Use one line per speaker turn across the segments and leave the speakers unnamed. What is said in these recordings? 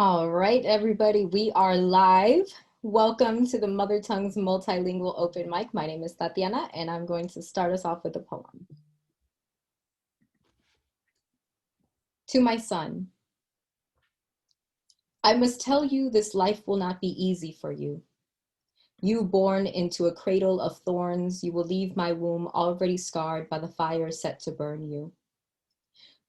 All right, everybody, we are live. Welcome to the Mother Tongues Multilingual Open Mic. My name is Tatiana, and I'm going to start us off with a poem. To my son, I must tell you this life will not be easy for you. You born into a cradle of thorns, you will leave my womb already scarred by the fire set to burn you.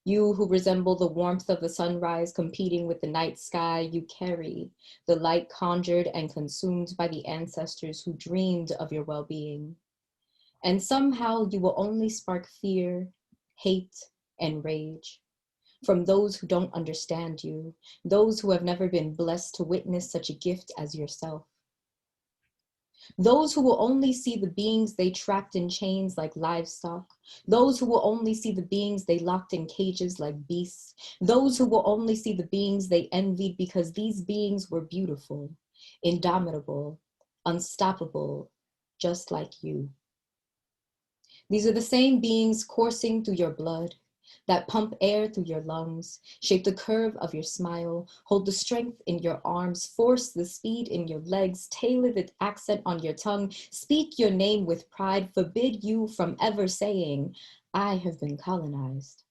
You who resemble the warmth of the sunrise competing with the night sky, you carry the light conjured and consumed by the ancestors who dreamed of your well-being. And somehow you will only spark fear, hate, and rage from those who don't understand you, those who have never been blessed to witness such a gift as yourself. Those who will only see the beings they trapped in chains like livestock. Those who will only see the beings they locked in cages like beasts. Those who will only see the beings they envied because these beings were beautiful, indomitable, unstoppable, just like you. These are the same beings coursing through your blood, that pump air through your lungs, shape the curve of your smile, hold the strength in your arms, force the speed in your legs, tailor the accent on your tongue, speak your name with pride, forbid you from ever saying, I have been colonized.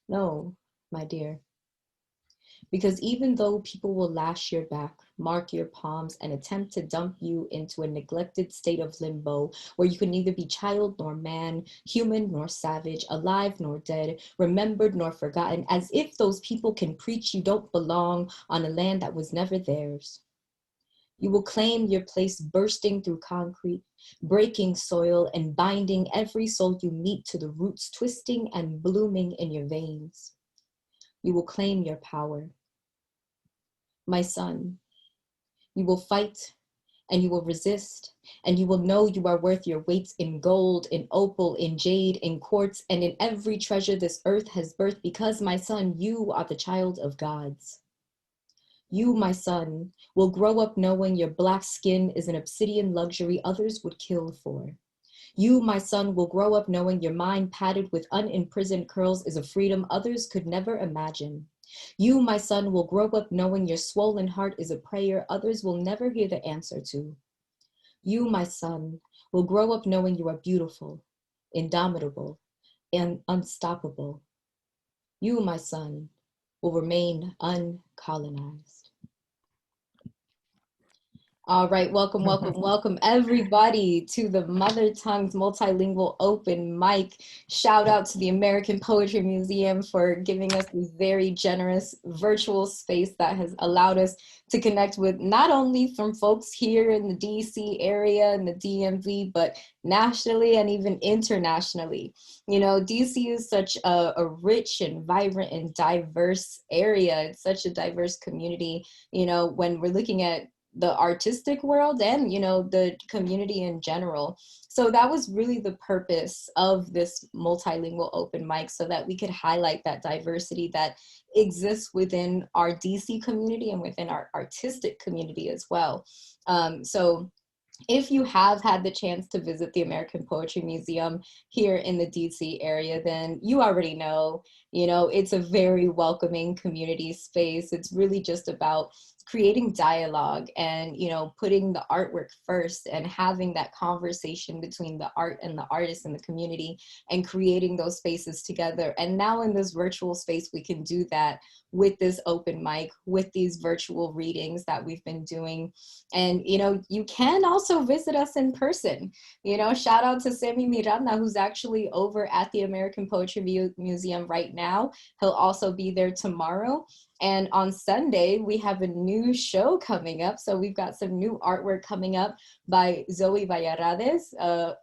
No, my dear. Because even though people will lash your back, mark your palms, and attempt to dump you into a neglected state of limbo where you can neither be child nor man, human nor savage, alive nor dead, remembered nor forgotten, as if those people can preach you don't belong on a land that was never theirs. You will claim your place bursting through concrete, breaking soil, and binding every soul you meet to the roots twisting and blooming in your veins. You will claim your power. My son, you will fight and you will resist, and you will know you are worth your weight in gold, in opal, in jade, in quartz, and in every treasure this earth has birthed, because, my son, you are the child of gods. You, my son, will grow up knowing your black skin is an obsidian luxury others would kill for. You, my son, will grow up knowing your mind padded with unimprisoned curls is a freedom others could never imagine. You, my son, will grow up knowing your swollen heart is a prayer others will never hear the answer to. You, my son, will grow up knowing you are beautiful, indomitable, and unstoppable. You, my son, will remain uncolonized. All right, welcome, welcome, welcome everybody to the Mother Tongues Multilingual Open Mic. Shout out to the American Poetry Museum for giving us this very generous virtual space that has allowed us to connect with not only from folks here in the DC area and the DMV, but nationally and even internationally. You know, DC is such a rich and vibrant and diverse area. It's such a diverse community. You know, when we're looking at the artistic world and, you know, the community in general. So that was really the purpose of this multilingual open mic, so that we could highlight that diversity that exists within our DC community and within our artistic community as well. So if you have had the chance to visit the American Poetry Museum here in the DC area, then you already know, you know, it's a very welcoming community space. It's really just about creating dialogue and, you know, putting the artwork first and having that conversation between the art and the artist and the community and creating those spaces together. And now in this virtual space, we can do that with this open mic, with these virtual readings that we've been doing. And, you know, you can also visit us in person. You know, shout out to Sammy Miranda, who's actually over at the American Poetry Museum right now. He'll also be there tomorrow. And on Sunday, we have a new show coming up. So we've got some new artwork coming up by Zoe Vallarades.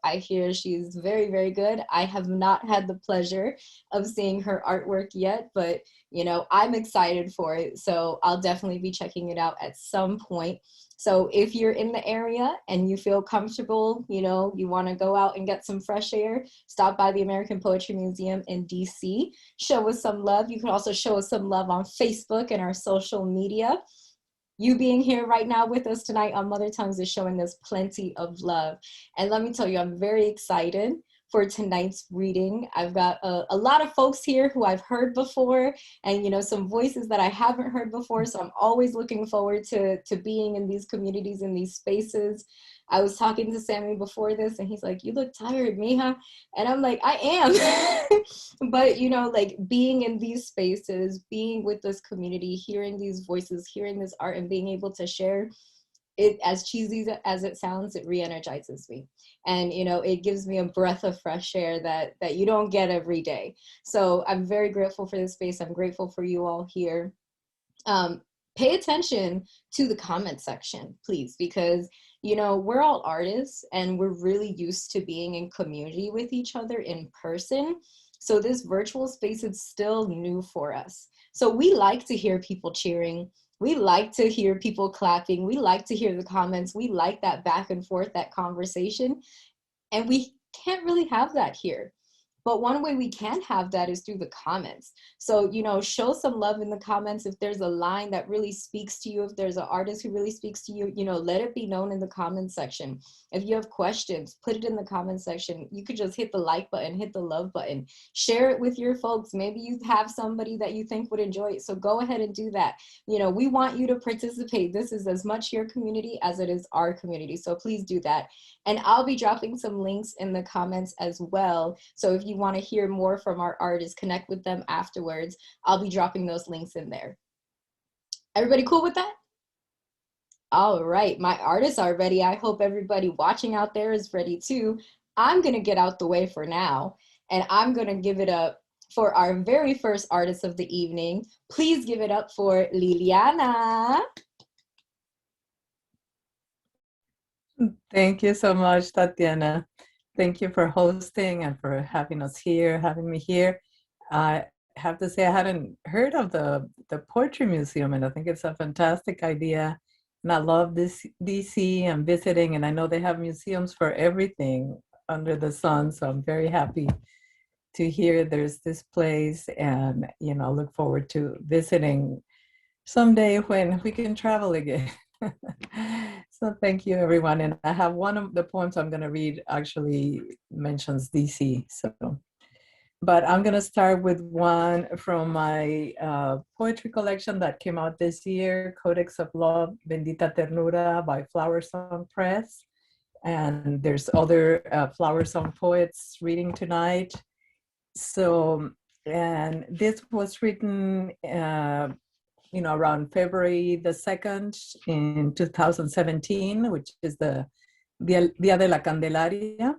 I hear she's very, very good. I have not had the pleasure of seeing her artwork yet, but, you know, I'm excited for it. So I'll definitely be checking it out at some point. So if you're in the area and you feel comfortable, you know, you want to go out and get some fresh air, stop by the American Poetry Museum in DC, show us some love. You can also show us some love on Facebook and our social media. You being here right now with us tonight on Mother Tongues is showing us plenty of love. And let me tell you, I'm very excited for tonight's reading. I've got a lot of folks here who I've heard before, and some voices that I haven't heard before. So I'm always looking forward to being in these communities, in these spaces. I was talking to Sammy before this, and he's like, "You look tired, mija," and I'm like, "I am," but like being in these spaces, being with this community, hearing these voices, hearing this art, and being able to share it, as cheesy as it sounds, it re-energizes me, and it gives me a breath of fresh air that you don't get every day. So I'm very grateful for this space. I'm grateful for you all here. Pay attention to the comment section, please, because we're all artists and we're really used to being in community with each other in person. So this virtual space is still new for us. So we like to hear people cheering. We like to hear people clapping. We like to hear the comments. We like that back and forth, that conversation. And we can't really have that here. But one way we can have that is through the comments. So, show some love in the comments. If there's a line that really speaks to you, if there's an artist who really speaks to you, let it be known in the comments section. If you have questions, put it in the comments section. You could just hit the like button, hit the love button, share it with your folks. Maybe you have somebody that you think would enjoy it. So go ahead and do that. We want you to participate. This is as much your community as it is our community. So please do that. And I'll be dropping some links in the comments as well. So if you want to hear more from our artists, connect with them afterwards, I'll be dropping those links in there. Everybody cool with that? All right, my artists are ready. I hope everybody watching out there is ready too. I'm gonna get out the way for now, and I'm gonna give it up for our very first artist of the evening. Please give it up for Liliana.
Thank you so much, Tatiana. Thank you for hosting and for having us here, having me here. I have to say I hadn't heard of the Poetry Museum, and I think it's a fantastic idea. And I love this DC and visiting, and I know they have museums for everything under the sun. So I'm very happy to hear there's this place, and look forward to visiting someday when we can travel again. So thank you, everyone. And I have one of the poems I'm going to read actually mentions DC. But I'm going to start with one from my poetry collection that came out this year, Codex of Love, Bendita Ternura by Flower Song Press. And there's other Flower Song poets reading tonight. So, and this was written around February the 2nd in 2017, which is the Dia de la Candelaria.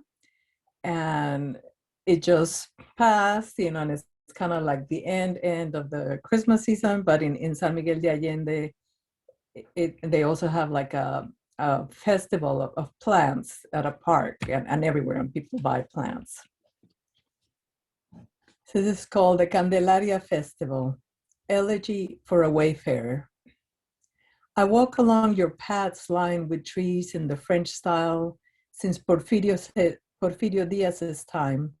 And it just passed, and it's kind of like the end of the Christmas season, but in San Miguel de Allende, they also have like a festival of plants at a park and everywhere, and people buy plants. So this is called the Candelaria Festival. Elegy for a Wayfarer. I walk along your paths lined with trees in the French style since Porfirio Diaz's time.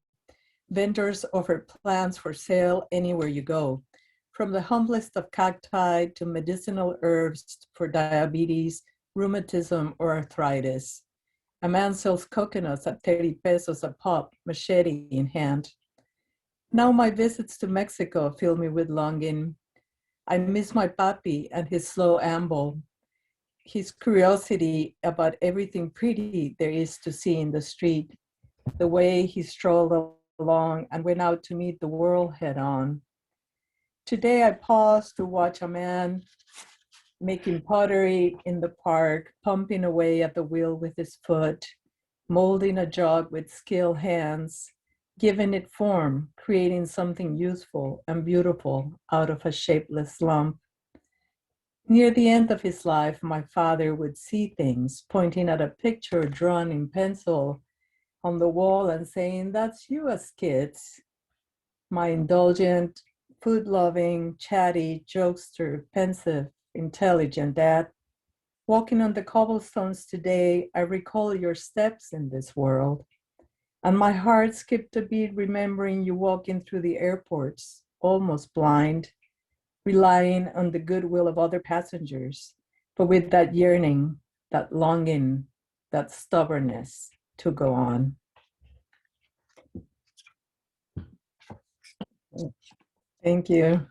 Vendors offer plants for sale anywhere you go, from the humblest of cacti to medicinal herbs for diabetes, rheumatism, or arthritis. A man sells coconuts at 30 pesos a pop, machete in hand. Now my visits to Mexico fill me with longing. I miss my papi and his slow amble, his curiosity about everything pretty there is to see in the street, the way he strolled along and went out to meet the world head on. Today I paused to watch a man making pottery in the park, pumping away at the wheel with his foot, molding a jug with skilled hands, giving it form, creating something useful and beautiful out of a shapeless lump. Near the end of his life, my father would see things, pointing at a picture drawn in pencil on the wall and saying, "That's you as kids." My indulgent, food-loving, chatty, jokester, pensive, intelligent dad. Walking on the cobblestones today, I recall your steps in this world. And my heart skipped a beat remembering you walking through the airports, almost blind, relying on the goodwill of other passengers, but with that yearning, that longing, that stubbornness to go on. Thank you.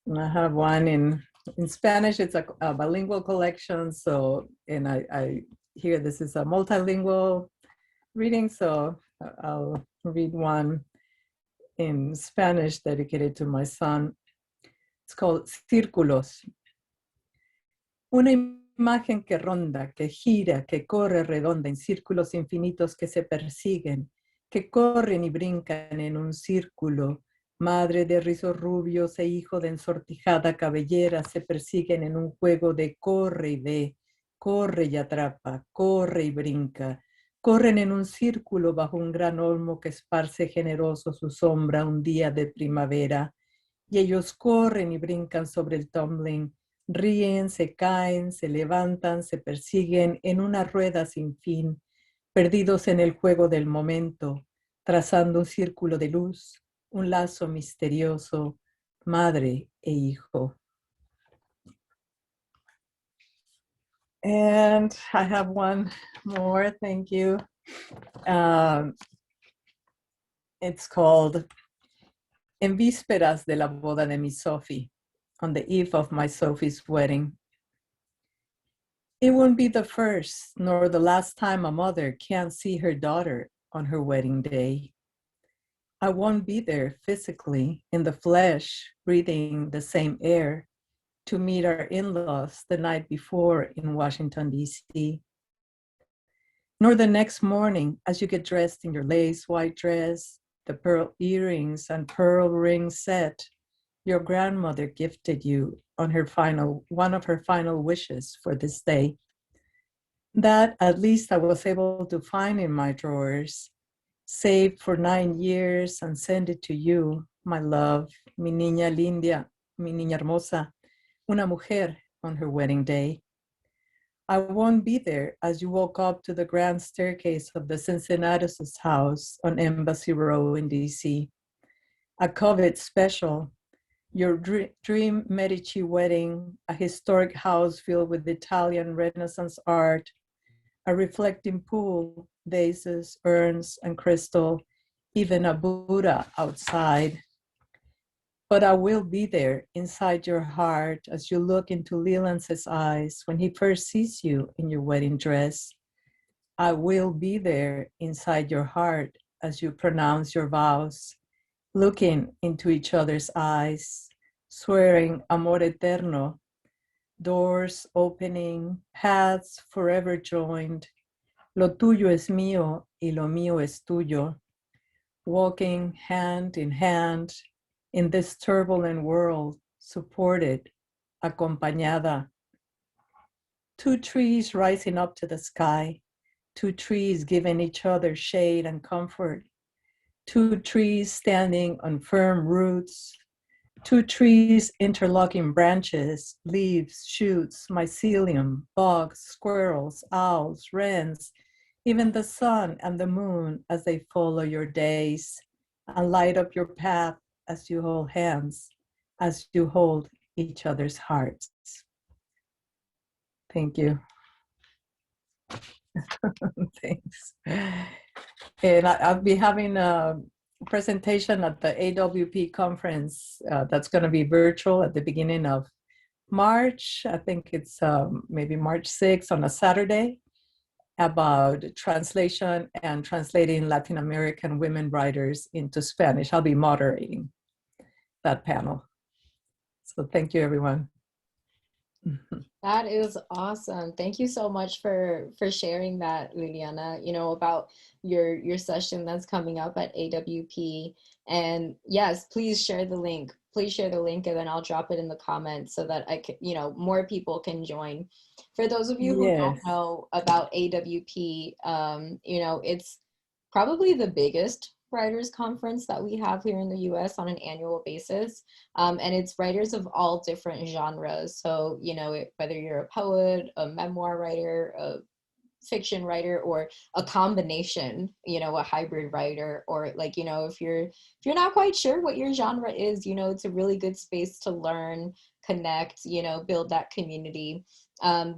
And I have one in Spanish. It's a bilingual collection. So, and I hear this is a multilingual reading. So I'll read one in Spanish dedicated to my son. It's called Círculos. Una imagen que ronda, que gira, que corre redonda en círculos infinitos que se persiguen, que corren y brincan en un círculo. Madre de rizos rubios e hijo de ensortijada cabellera se persiguen en un juego de corre y ve, corre y atrapa, corre y brinca. Corren en un círculo bajo un gran olmo que esparce generoso su sombra un día de primavera. Y ellos corren y brincan sobre el tumbling, ríen, se caen, se levantan, se persiguen en una rueda sin fin, perdidos en el juego del momento, trazando un círculo de luz, un lazo misterioso, madre e hijo. And I have one more, thank you. It's called En vísperas de la boda de mi Sophie, on the eve of my Sophie's wedding. It won't be the first nor the last time a mother can't see her daughter on her wedding day. I won't be there physically in the flesh, breathing the same air to meet our in-laws the night before in Washington, D.C. Nor the next morning as you get dressed in your lace white dress, the pearl earrings and pearl ring set your grandmother gifted you on one of her final wishes for this day. That at least I was able to find in my drawers, saved for 9 years and send it to you, my love, mi niña linda, mi niña hermosa, una mujer on her wedding day. I won't be there as you walk up to the grand staircase of the Cincinnatus' house on Embassy Row in DC. A COVID special, your dream Medici wedding, a historic house filled with Italian Renaissance art, a reflecting pool, vases, urns, and crystal, even a Buddha outside. But I will be there inside your heart as you look into Leland's eyes when he first sees you in your wedding dress. I will be there inside your heart as you pronounce your vows, looking into each other's eyes, swearing amor eterno, doors opening, paths forever joined. Lo tuyo es mío y lo mío es tuyo. Walking hand in hand in this turbulent world, supported, acompañada. Two trees rising up to the sky, two trees giving each other shade and comfort, two trees standing on firm roots, two trees interlocking branches, leaves, shoots, mycelium, bugs, squirrels, owls, wrens, even the sun and the moon as they follow your days and light up your path as you hold hands, as you hold each other's hearts. Thank you. Thanks. And I'll be having a presentation at the AWP conference that's going to be virtual at the beginning of March. I think it's maybe March 6th on a Saturday, about translation and translating Latin American women writers into Spanish. I'll be moderating that panel. So thank you, everyone.
That is awesome. Thank you so much for sharing that, Liliana, about your session that's coming up at AWP. And yes, please share the link. Please share the link, and then I'll drop it in the comments so that I can, more people can join. For those of you who don't know about AWP, it's probably the biggest writers conference that we have here in the US on an annual basis. And it's writers of all different genres. So, whether you're a poet, a memoir writer, a fiction writer, or a combination, a hybrid writer, or if you're not quite sure what your genre is, it's a really good space to learn, connect, build that community.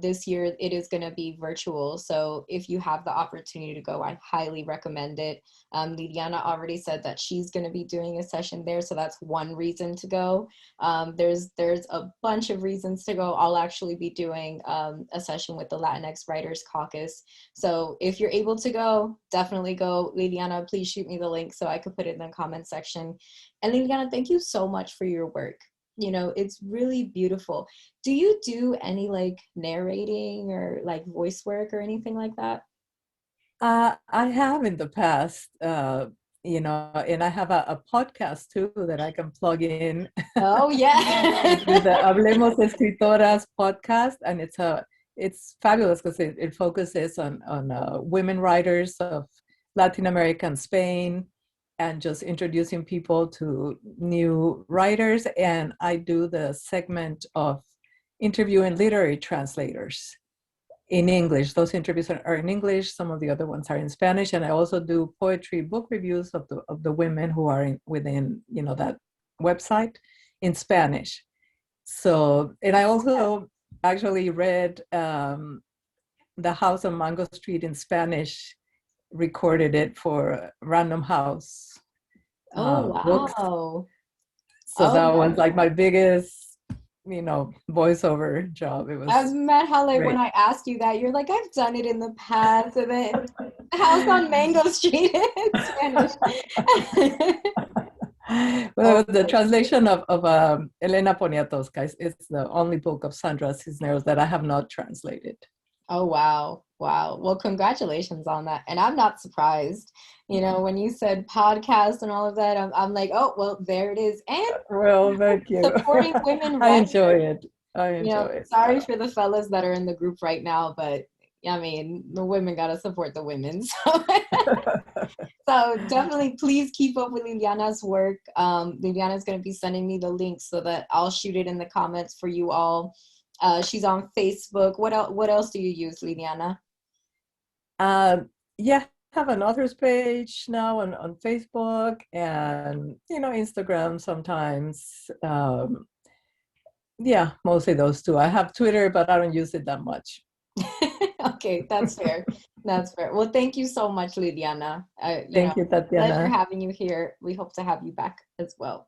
This year it is going to be virtual. So if you have the opportunity to go, I highly recommend it. Liliana already said that she's going to be doing a session there. So that's one reason to go. There's a bunch of reasons to go. I'll actually be doing a session with the Latinx Writers Caucus. So if you're able to go, definitely go. Liliana, please shoot me the link so I could put it in the comment section. And Liliana, thank you so much for your work. You know, it's really beautiful. Do you do any like narrating or like voice work or anything like that?
I have in the past, and I have a podcast too that I can plug in.
Oh yeah.
Which is the Hablemos Escritoras podcast, and it's fabulous because it focuses on women writers of Latin America and Spain, and just introducing people to new writers. And I do the segment of interviewing literary translators in English. Those interviews are in English. Some of the other ones are in Spanish, and I also do poetry book reviews of the women who are within that website in Spanish. So, and I also actually read The House on Mango Street in Spanish, recorded it for Random House
Oh
books.
wow.
So
Oh,
that was like my biggest, voiceover job. It was
I've met how like
great.
when I asked you that, you're like, I've done it in the past, and then House on Mango Street in Spanish.
Well, the translation of Elena Poniatowska is the only book of Sandra Cisneros that I have not translated.
Oh, wow. Wow. Well, congratulations on that. And I'm not surprised. You know, when you said podcast and all of that, I'm like, oh, well, there it is. And
Well, thank you.
supporting women
I
writers.
enjoy it.
You know, sorry for the fellas that are in the group right now, but I mean, the women got to support the women. So, so definitely please keep up with Liliana's work. Liliana's going to be sending me the link so that I'll shoot it in the comments for you all. She's on Facebook. What else do you use, Liliana?
Yeah, I have an authors page now on Facebook, and Instagram sometimes. Yeah, mostly those two. I have Twitter, but I don't use it that much.
Okay, that's fair. That's fair. Well, thank you so much, Liliana.
Thank you,
Pleasure
Tatiana.
having you here. We hope to have you back as well.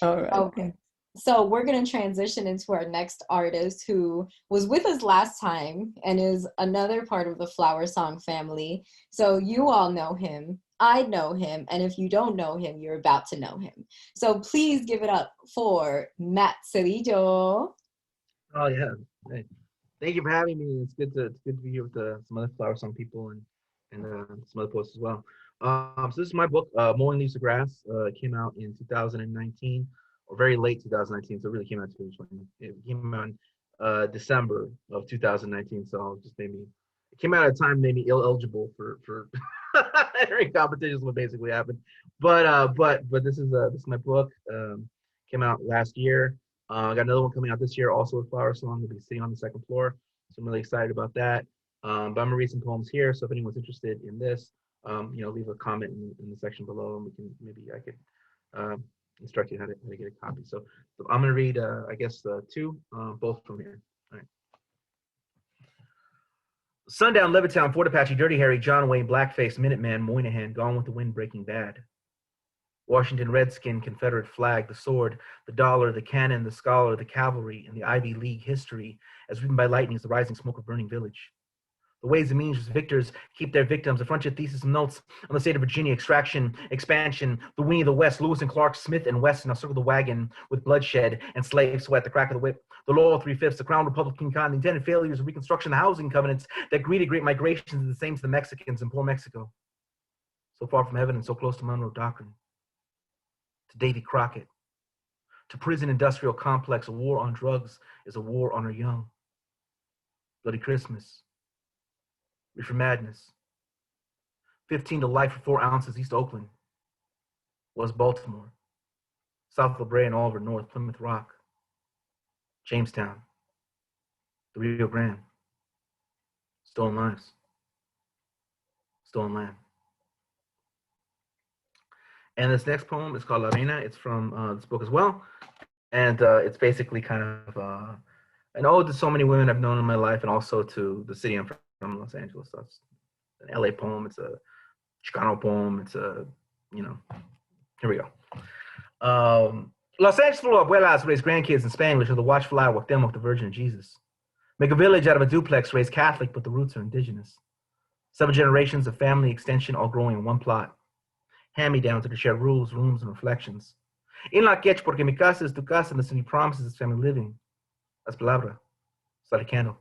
All right.
Okay. So we're going to transition into our next artist who was with us last time and is another part of the Flower Song family. So you all know him. I know him. And if you don't know him, you're about to know him. So please give it up for Matt Cedillo.
Oh yeah. Hey, thank you for having me. It's good to be here with some other Flower Song people and some other posts as well. So this is my book, Mowing Leaves of Grass. It came out in 2019, or very late 2019. So it really came out 2020. It came out in December of 2019. So it just it came out at a time made me eligible for entering competitions. What basically happened. But this is my book. Came out last year. I got another one coming out this year, also with Flower Song. We'll be sitting on the second floor, so I'm really excited about that. But I'm gonna read some poems here. So if anyone's interested in this, leave a comment in the section below, and I could instruct you how to get a copy. So I'm gonna read, I guess, two, both from here. All right. Sundown, Levittown, Fort Apache, Dirty Harry, John Wayne, Blackface, Minuteman, Moynihan, Gone with the Wind, Breaking Bad. Washington Redskin, Confederate flag, the sword, the dollar, the cannon, the scholar, the cavalry, and the Ivy League history, as written by lightning, is the rising smoke of burning village. The ways and means victors keep their victims, a frontier thesis and notes on the state of Virginia, extraction, expansion, the Winnie of the West, Lewis and Clark, Smith and Wesson, now circle the wagon with bloodshed and slave sweat, the crack of the whip, the Loyal 3/5, the Crown Republican con, the intended failures of Reconstruction, the housing covenants that greeted great migrations, and the same to the Mexicans in poor Mexico. So far from heaven and so close to Monroe Doctrine. To Davy Crockett, to prison industrial complex, a war on drugs is a war on our young. Bloody Christmas, Reefer Madness, 15 to life for 4 ounces, East Oakland, West Baltimore, South La Brea and Oliver, North Plymouth Rock, Jamestown, the Rio Grande, stolen lives, stolen land. And this next poem is called La Reina. It's from this book as well. And it's basically kind of An ode to so many women I've known in my life, and also to the city I'm from, Los Angeles. So it's an LA poem. It's a Chicano poem. It's a, here we go. Los Angeles full of abuelas raise grandkids in Spanglish, or the watchful eye walk them with the Virgin of Jesus. Make a village out of a duplex, raise Catholic, but the roots are indigenous. 7 generations of family extension all growing in one plot. Hand-me-downs that share rules, rooms, and reflections. In la quech, porque mi casa es tu casa, and the city promises it's family living. Las palabras, light a candle.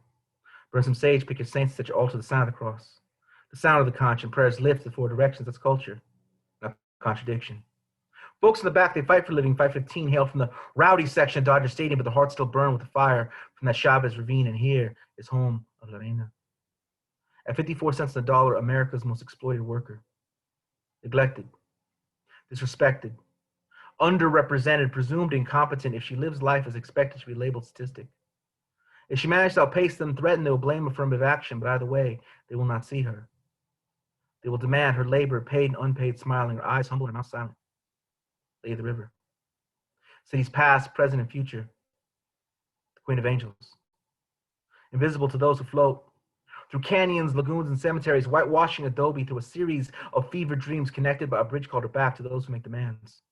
Burn some sage, pick your saints, set your altar to the sound of the cross. The sound of the conch and prayers lift the 4 directions. That's culture, not contradiction. Folks in the back, they fight for living. 515 hail from the rowdy section of Dodger Stadium, but the hearts still burn with the fire from that Chavez ravine, and here is home of La Reina. At 54 cents on the dollar, America's most exploited worker. Neglected, disrespected, underrepresented, presumed incompetent. If she lives life as expected, she'll be labeled statistic. If she managed to outpace them, threaten, they will blame affirmative action, but either way, they will not see her. They will demand her labor, paid and unpaid, smiling, her eyes humble, her mouth silent. Lady of the river. Cities past, present, and future. The Queen of Angels. Invisible to those who float. Through canyons, lagoons, and cemeteries, whitewashing adobe through a series of fevered dreams connected by a bridge called her back to those who make demands.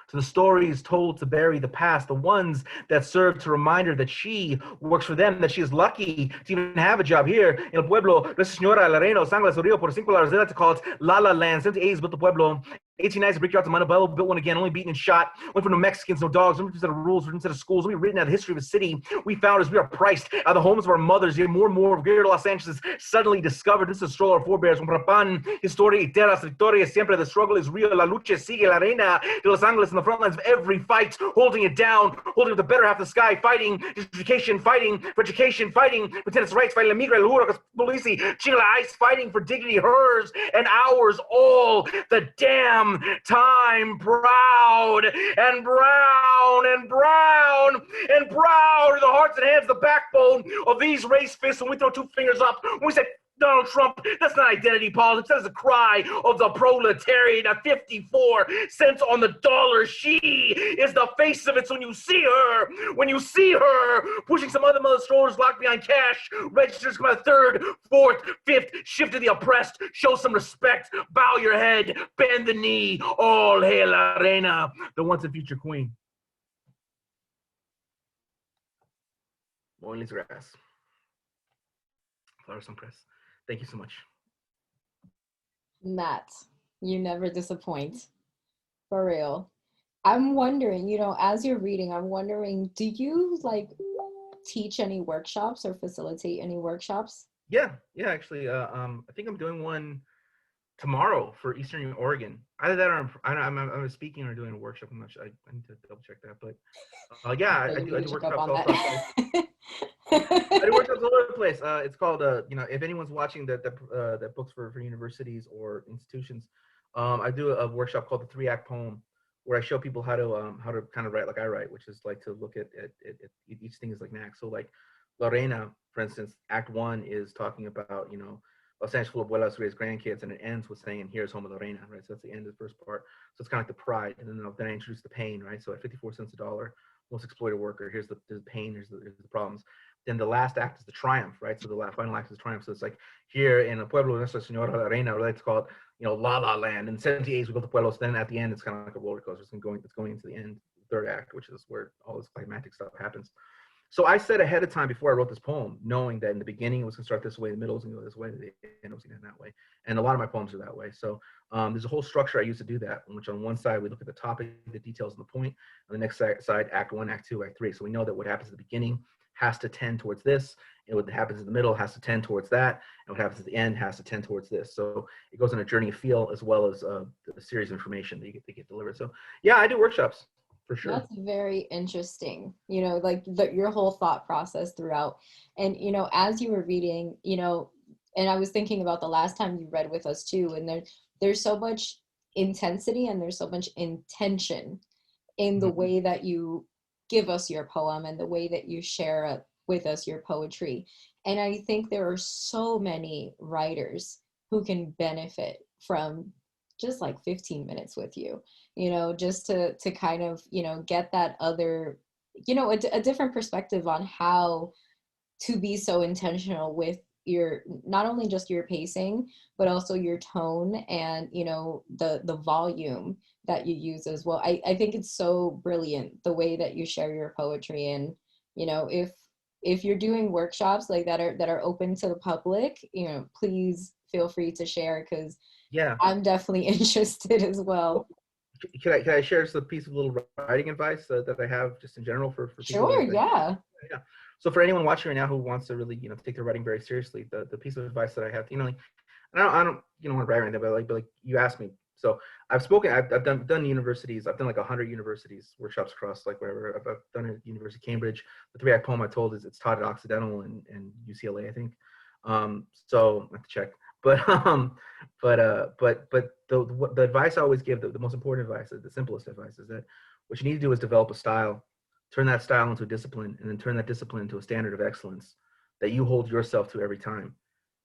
To the stories told to bury the past, the ones that serve to remind her that she works for them, that she is lucky to even have a job here in El Pueblo. Nuestra Señora La Reina, Sangre Rio, por $5. They like to call it La La Land. 78 built the Pueblo. 1890s, brickyards of Montebello, built one again, only beaten and shot. Went for no Mexicans, no dogs, no set of rules, written set of schools. We written out the history of a city. We found as we are priced out of the homes of our mothers. Yet more and more of greater Los Angeles suddenly discovered. This is a stroll our forebears. Un pan, historia y terras, victoria, siempre the struggle is real. La lucha sigue, la reina de Los Angeles in the front lines of every fight, holding it down, holding up the better half of the sky, fighting education, fighting for education, fighting for tenants' rights, fighting la migra, el juro, polici, chingla ice, fighting for dignity, hers and ours, all the damn time. Proud and brown and brown and proud are the hearts and hands, the backbone of these race fists. When we throw 2 fingers up, when we say Donald Trump, that's not identity politics. That is a cry of the proletariat. At 54 cents on the dollar, she is the face of it. So when you see her pushing some other mother's shoulders locked behind cash registers, come out 3rd, 4th, 5th, shift to the oppressed, show some respect, bow your head, bend the knee. All hail la reina, the once and future queen. Morning's grass. Flowers on press. Thank you so much.
Matt, you never disappoint. For real. I'm wondering, as you're reading, I'm wondering, do you teach any workshops or facilitate any workshops?
Yeah, actually, I think I'm doing one tomorrow for Eastern Oregon. Either that or I'm speaking or doing a workshop. I'm not sure. I need to double check that, but yeah, I do workshops all across the place. I do workshops all over the place. It's called, if anyone's watching that books for universities or institutions, I do a workshop called the 3-act poem, where I show people how to kind of write like I write, which is like to look at each thing is like an act. So like La Reina, for instance, Act 1 is talking about, Los Angeles full of abuelas who raise grandkids, and it ends with saying, and here's home of La Reina, right? So that's the end of the first part. So it's kind of like the pride, and then I introduce the pain, right? So at 54 cents a dollar, most exploited worker, here's the pain, here's the problems. Then the last act is the triumph, right? So the final act is the triumph. So it's like here in El Pueblo, Nuestra Señora La Reina, we like to call it, La La Land. In 78 we go to Pueblos. Then at the end, it's kind of like a roller coaster. It's going into the end, the 3rd act, which is where all this climactic stuff happens. So I said ahead of time before I wrote this poem, knowing that in the beginning it was going to start this way, the middle was going to go this way, the end was going to end that way. And a lot of my poems are that way. So there's a whole structure I use to do that, in which on one side we look at the topic, the details, and the point. On the next side, Act 1, Act 2, Act 3. So we know that what happens at the beginning has to tend towards this, and what happens in the middle has to tend towards that, and what happens at the end has to tend towards this. So it goes on a journey of feel as well as the series of information that you get delivered. So yeah, I do workshops. For sure.
That's very interesting, your whole thought process throughout. And, as you were reading, and I was thinking about the last time you read with us too, and there's so much intensity and there's so much intention in the way that you give us your poem and the way that you share with us your poetry. And I think there are so many writers who can benefit from just 15 minutes with you, just to kind of, get that other, you know, a different perspective on how to be so intentional with your, not only just your pacing, but also your tone and, you know, the volume that you use as well. I think it's so brilliant the way that you share your poetry. And, you know, if you're doing workshops like that are open to the public, you know, please feel free to share, because
Yeah.
I'm definitely interested as well.
Can I share just a piece of little writing advice that I have just in general for people
Sure,
that
yeah.
yeah. So for anyone watching right now who wants to really, you know, take their writing very seriously, the piece of advice that I have, you know, like, I don't, you know, want to write anything, but like you asked me. So I've done universities. I've done like 100 universities workshops across like wherever. I've done it at University of Cambridge. The 3-act poem I told is it's taught at Occidental and UCLA, I think. So I have to check. But the advice I always give, the most important advice, the simplest advice, is that what you need to do is develop a style, turn that style into a discipline, and then turn that discipline into a standard of excellence that you hold yourself to every time.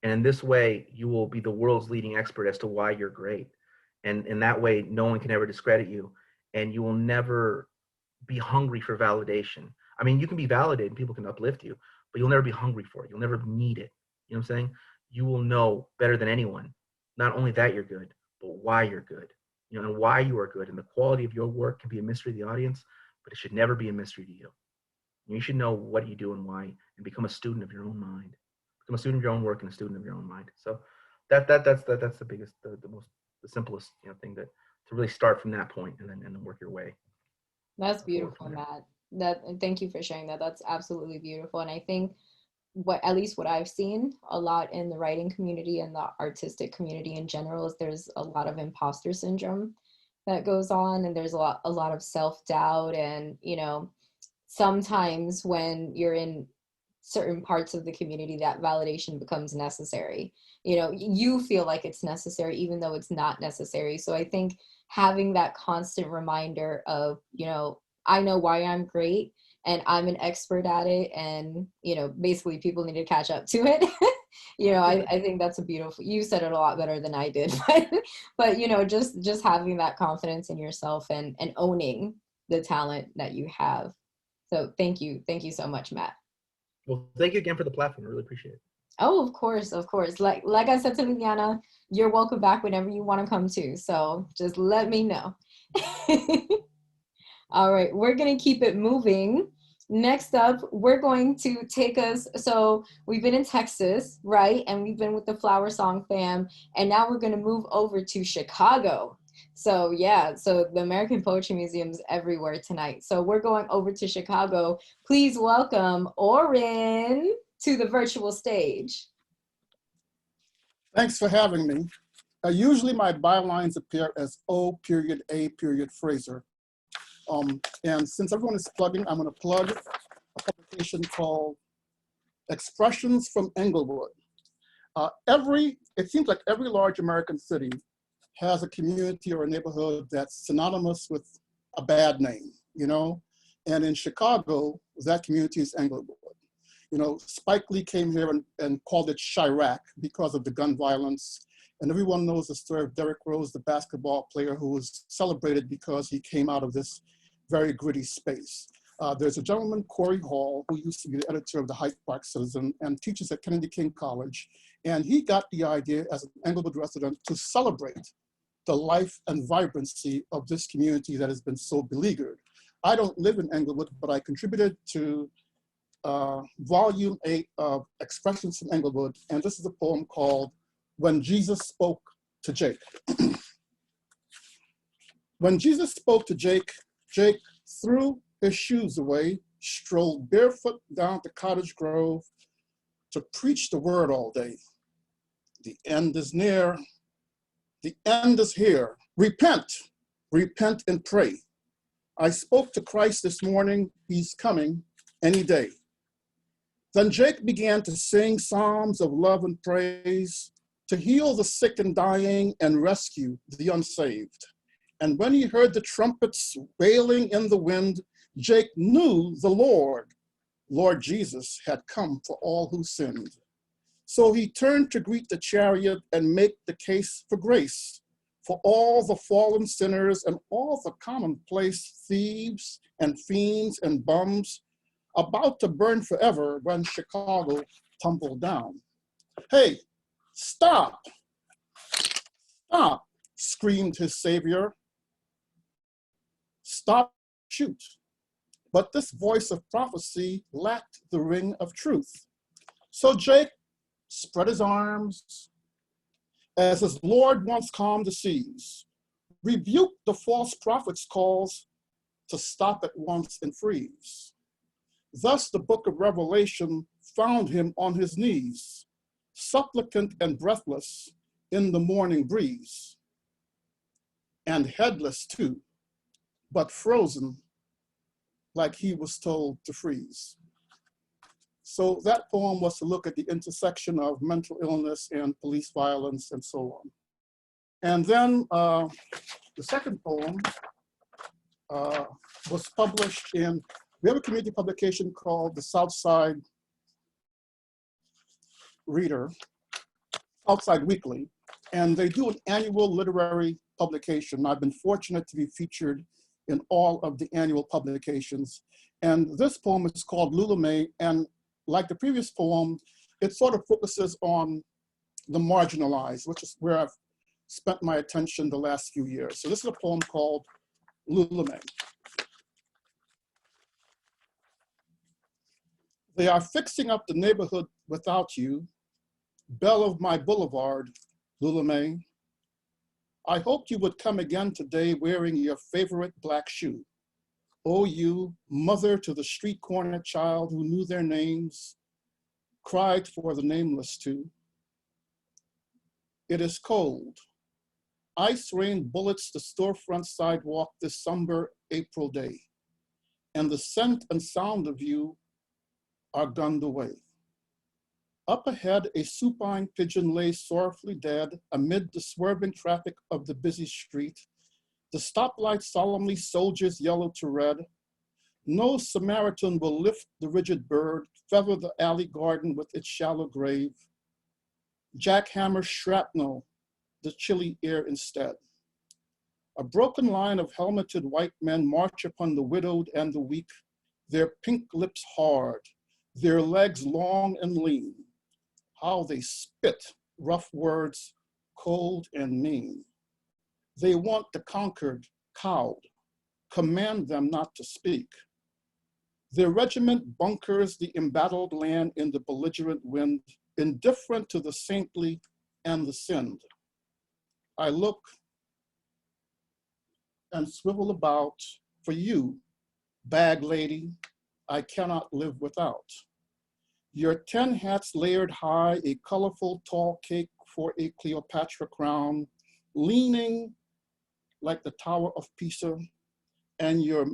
And in this way, you will be the world's leading expert as to why you're great. And in that way, no one can ever discredit you, and you will never be hungry for validation. I mean, you can be validated and people can uplift you, but you'll never be hungry for it. You'll never need it. You know what I'm saying? You will know better than anyone, not only that you're good, but why you're good, you know, and why you are good. And the quality of your work can be a mystery to the audience, but it should never be a mystery to you. You should know what you do and why, and become a student of your own mind. Become a student of your own work and a student of your own mind. So that's the biggest, the most, the simplest, you know, thing, that to really start from that point and then work your way
That's
forward
beautiful,
from there.
Matt. That, thank you for sharing that. That's absolutely beautiful. And I think what, at least what I've seen a lot in the writing community and the artistic community in general, is there's a lot of imposter syndrome that goes on, and there's a lot of self-doubt. And, you know, sometimes when you're in certain parts of the community, that validation becomes necessary. You know, you feel like it's necessary even though it's not necessary. So I think having that constant reminder of, you know, I know why I'm great and I'm an expert at it, and, you know, basically people need to catch up to it. You know, I think that's a beautiful, you said it a lot better than I did. But you know, just having that confidence in yourself and owning the talent that you have. So thank you so much, Matt.
Well, thank you again for the platform. I really appreciate it.
Oh, of course, of course. Like I said to Liliana, you're welcome back whenever you want to come to. So just let me know. All right, we're gonna keep it moving. Next up, we're going to take us, so we've been in Texas, right? And we've been with the Flower Song fam, and now we're gonna move over to Chicago. So yeah, so the American Poetry Museum's everywhere tonight. So we're going over to Chicago. Please welcome Oren to the virtual stage.
Thanks for having me. Usually my bylines appear as O period A period Fraser. And since everyone is plugging, I'm going to plug a publication called Expressions from Englewood. It seems like every large American city has a community or a neighborhood that's synonymous with a bad name, you know? And in Chicago, that community is Englewood. You know, Spike Lee came here and called it Chirac because of the gun violence. And everyone knows the story of Derrick Rose, the basketball player who was celebrated because he came out of this very gritty space. There's a gentleman, Corey Hall, who used to be the editor of the Hyde Park Citizen and teaches at Kennedy King College. And he got the idea as an Englewood resident to celebrate the life and vibrancy of this community that has been so beleaguered. I don't live in Englewood, but I contributed to volume 8 of Expressions from Englewood, and this is a poem called When Jesus Spoke to Jake. When Jesus spoke to Jake, Jake threw his shoes away, strolled barefoot down to Cottage Grove to preach the word all day. The end is near, the end is here. Repent, repent and pray. I spoke to Christ this morning, he's coming any day. Then Jake began to sing psalms of love and praise, to heal the sick and dying and rescue the unsaved. And when he heard the trumpets wailing in the wind, Jake knew the Lord Jesus, had come for all who sinned. So he turned to greet the chariot and make the case for grace, for all the fallen sinners and all the commonplace thieves and fiends and bums about to burn forever when Chicago tumbled down. Hey, stop, stop, screamed his savior. Stop, shoot. But this voice of prophecy lacked the ring of truth. So Jake spread his arms as his Lord once calmed the seas, rebuked the false prophet's calls to stop at once and freeze. Thus the book of Revelation found him on his knees, supplicant and breathless in the morning breeze, and headless too, but frozen like he was told to freeze. So that poem was to look at the intersection of mental illness and police violence and so on. And then the second poem was published in, we have a community publication called the Southside Reader, Southside Weekly, and they do an annual literary publication. I've been fortunate to be featured in all of the annual publications. And this poem is called Lulame, and like the previous poem, it sort of focuses on the marginalized, which is where I've spent my attention the last few years. So this is a poem called Lulame. They are fixing up the neighborhood without you, belle of my boulevard, Lulame. I hoped you would come again today wearing your favorite black shoe. Oh, you, mother to the street corner child who knew their names, cried for the nameless too. It is cold. Ice rain bullets the storefront sidewalk this somber April day, and the scent and sound of you are gunned away. Up ahead, a supine pigeon lay sorrowfully dead amid the swerving traffic of the busy street. The stoplight solemnly soldiers yellow to red. No Samaritan will lift the rigid bird, feather the alley garden with its shallow grave. Jackhammer shrapnel the chilly air instead. A broken line of helmeted white men march upon the widowed and the weak, their pink lips hard, their legs long and lean. How they spit rough words, cold and mean. They want the conquered cowed, command them not to speak. Their regiment bunkers the embattled land in the belligerent wind, indifferent to the saintly and the sinned. I look and swivel about for you, bag lady, I cannot live without. Your 10 hats layered high, a colorful tall cake for a Cleopatra crown, leaning like the Tower of Pisa, and your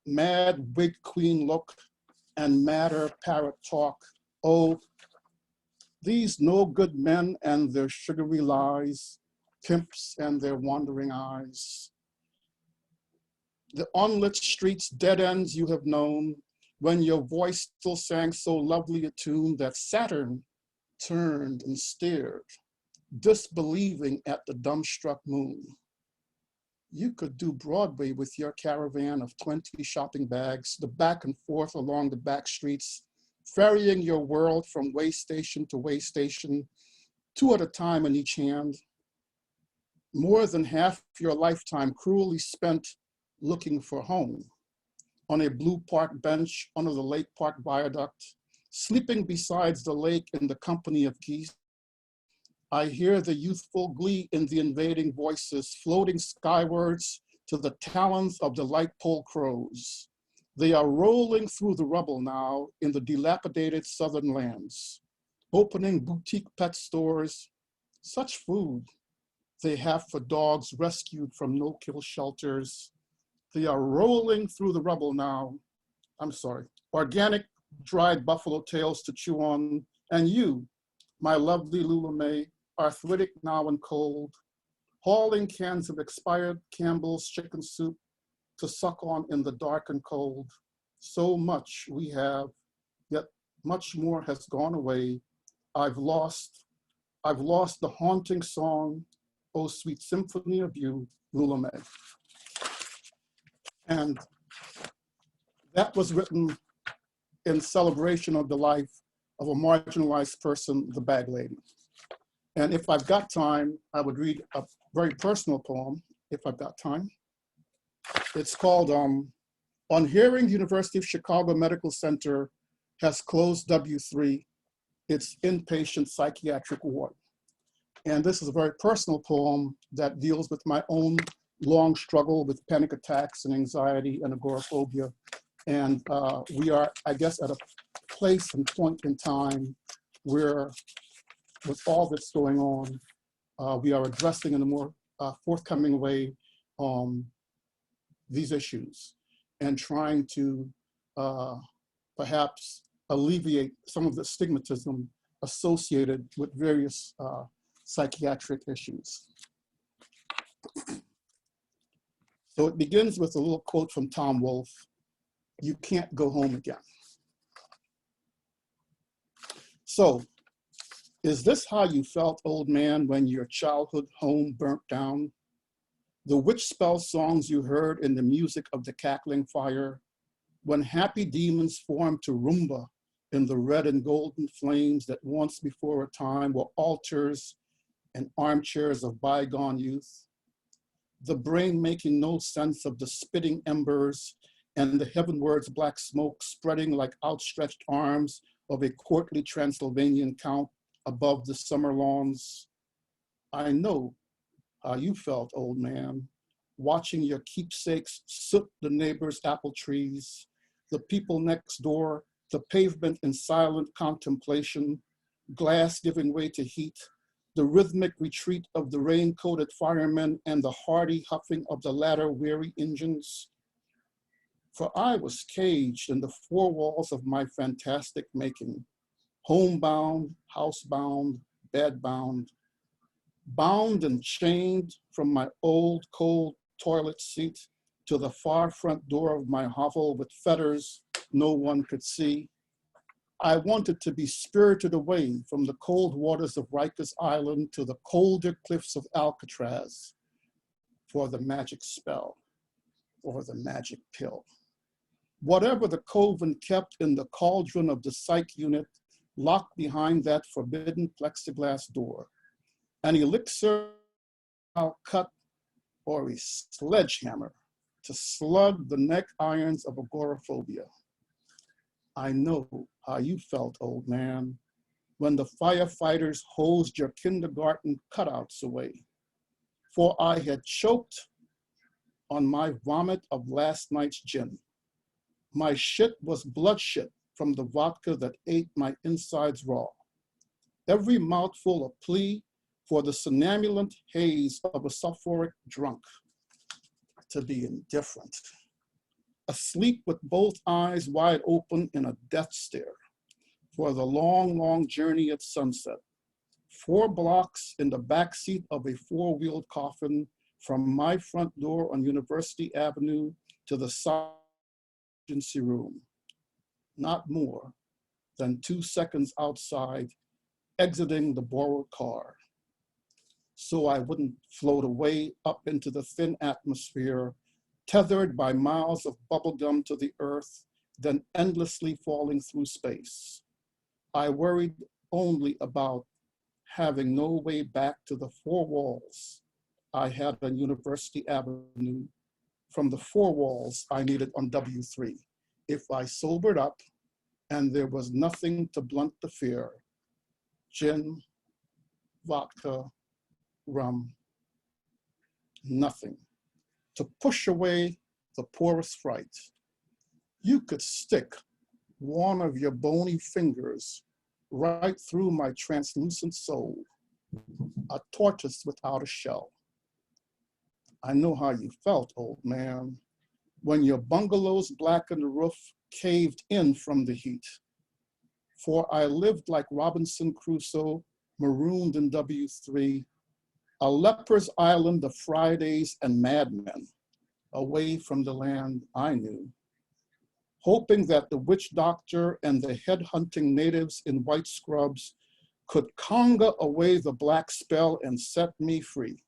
mad wig queen look and madder parrot talk. Oh, these no good men and their sugary lies, pimps and their wandering eyes. The unlit streets, dead ends you have known, when your voice still sang so lovely a tune that Saturn turned and stared, disbelieving at the dumbstruck moon. You could do Broadway with your caravan of 20 shopping bags, the back and forth along the back streets, ferrying your world from way station to way station, 2 at a time in each hand. More than half your lifetime cruelly spent looking for home, on a blue park bench under the Lake Park Viaduct, sleeping beside the lake in the company of geese. I hear the youthful glee in the invading voices, floating skywards to the talons of the light pole crows. They are rolling through the rubble now in the dilapidated southern lands, opening boutique pet stores. Such food they have for dogs rescued from no-kill shelters. They are rolling through the rubble now. I'm sorry. Organic dried buffalo tails to chew on. And you, my lovely Lulame, arthritic now and cold, hauling cans of expired Campbell's chicken soup to suck on in the dark and cold. So much we have, yet much more has gone away. I've lost the haunting song O Sweet Symphony of You, Lula May. And that was written in celebration of the life of a marginalized person, the Bag Lady. And if I've got time, I would read a very personal poem, if I've got time. It's called, On Hearing the University of Chicago Medical Center has closed W3, its inpatient psychiatric ward. And this is a very personal poem that deals with my own long struggle with panic attacks and anxiety and agoraphobia. And we are, I guess, at a place and point in time where, with all that's going on, we are addressing in a more forthcoming way these issues and trying to perhaps alleviate some of the stigmatism associated with various psychiatric issues. So it begins with a little quote from Tom Wolfe: "You can't go home again." So, is this how you felt, old man, when your childhood home burnt down? The witch spell songs you heard in the music of the cackling fire, when happy demons formed to Roomba in the red and golden flames that once before a time were altars and armchairs of bygone youth? The brain making no sense of the spitting embers and the heavenwards black smoke spreading like outstretched arms of a courtly Transylvanian count above the summer lawns. I know how you felt, old man, watching your keepsakes soot the neighbors' apple trees, the people next door, the pavement in silent contemplation, glass giving way to heat, the rhythmic retreat of the rain-coated firemen and the hearty huffing of the latter weary engines. For I was caged in the four walls of my fantastic making, homebound, housebound, bedbound, bound and chained from my old cold toilet seat to the far front door of my hovel with fetters no one could see. I wanted to be spirited away from the cold waters of Rikers Island to the colder cliffs of Alcatraz for the magic spell or the magic pill. Whatever the coven kept in the cauldron of the psych unit locked behind that forbidden plexiglass door, an elixir I'll cut or a sledgehammer to slug the neck irons of agoraphobia. I know how you felt, old man, when the firefighters hosed your kindergarten cutouts away, for I had choked on my vomit of last night's gin. My shit was blood shit from the vodka that ate my insides raw. Every mouthful a plea for the somnambulant haze of a sulfuric drunk to be indifferent. Asleep with both eyes wide open in a death stare for the long, long journey at sunset. 4 blocks in the backseat of a 4-wheeled coffin from my front door on University Avenue to the emergency room. Not more than 2 seconds outside, exiting the borrowed car, so I wouldn't float away up into the thin atmosphere, tethered by miles of bubblegum to the earth, then endlessly falling through space. I worried only about having no way back to the 4 walls I had on University Avenue from the 4 walls I needed on W3. If I sobered up and there was nothing to blunt the fear, gin, vodka, rum, nothing to push away the poorest fright. You could stick one of your bony fingers right through my translucent soul, a tortoise without a shell. I know how you felt, old man, when your bungalow's blackened roof caved in from the heat. For I lived like Robinson Crusoe, marooned in W3, a leper's island of Fridays and madmen, away from the land I knew, hoping that the witch doctor and the head-hunting natives in white scrubs could conga away the black spell and set me free.